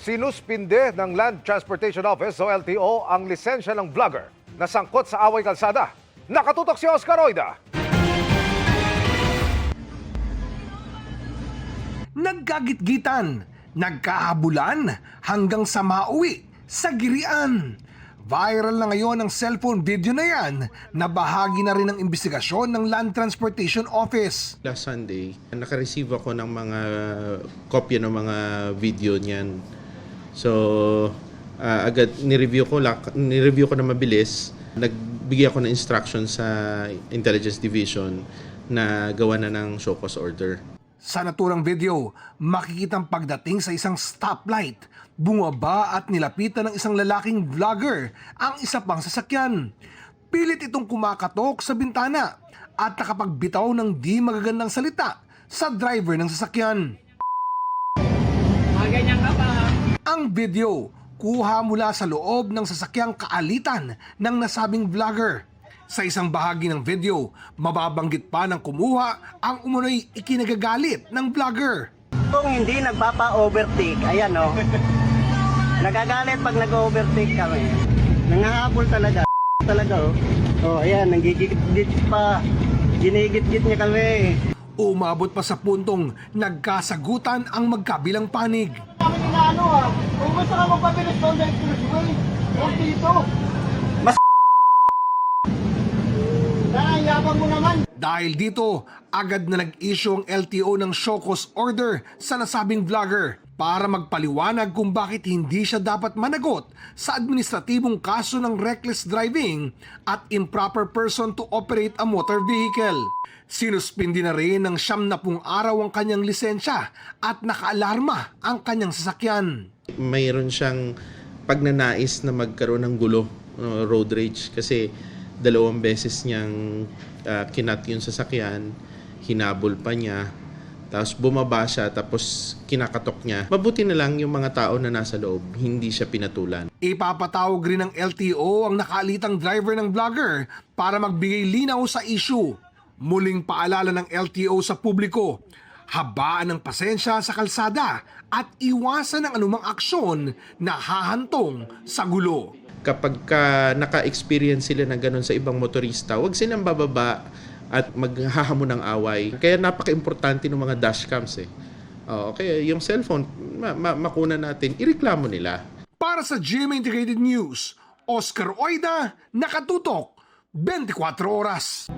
Sinuspinde ng Land Transportation Office o LTO ang lisensya ng vlogger na sangkot sa away kalsada. Nakatutok si Oscar Oida. Nagkagitgitan, nagkahabulan hanggang sa mauwi sa girian. Viral na ngayon ang cellphone video na yan na bahagi na rin ng investigasyon ng Land Transportation Office. Last Sunday, nakareceive ako ng mga kopya ng mga video niyan. So, agad nireview ko na mabilis. Nagbigay ako ng instruction sa Intelligence Division na gawa na ng show cause order. Sa naturang video, makikitang pagdating sa isang stoplight, bumaba at nilapitan ng isang lalaking vlogger ang isa pang sasakyan. Pilit itong kumakatok sa bintana at nakapagbitaw ng di magagandang salita sa driver ng sasakyan. Ganyan ka ba? Ang video, kuha mula sa loob ng sasakyang kaalitan ng nasabing vlogger. Sa isang bahagi ng video, mababanggit pa ng kumuha ang umunoy ikinagagalit ng vlogger. Kung hindi nagpapa-overtake, ayan o. Nagagalit pag nag-overtake kami. Nangahabol talaga. Talaga o. O ayan, nanggigit-git pa. Ginigit-git niya kami. Umabot pa sa puntong nagkasagutan ang magkabilang panig. Kami inaano ha. Kung gusto ka magpabilis doon dahil expressway, huwag dito. Yabang mo naman. Dahil dito, agad na nag-issue ang LTO ng show cause order sa nasabing vlogger para magpaliwanag kung bakit hindi siya dapat managot sa administratibong kaso ng reckless driving at improper person to operate a motor vehicle. Sinuspindi na rin ng 70 araw ang kanyang lisensya at nakaalarma ang kanyang sasakyan. Mayroon siyang pagnanais na magkaroon ng gulo, road rage, kasi 2 beses niyang kinat yung sasakyan, hinabol pa niya, tapos bumaba siya, tapos kinakatok niya. Mabuti na lang yung mga tao na nasa loob, hindi siya pinatulan. Ipapatawag rin ng LTO ang nakaalitang driver ng vlogger para magbigay linaw sa issue. Muling paalala ng LTO sa publiko, habaan ng pasensya sa kalsada at iwasan ang anumang aksyon na hahantong sa gulo. Kapag naka-experience sila ng ganun sa ibang motorista, huwag silang bababa at maghahamon ng away. Kaya napaka-importante ng mga dashcams eh. Kaya yung cellphone, makuna natin, ireklamo nila. Para sa GMA Integrated News, Oscar Oida, nakatutok, 24 oras.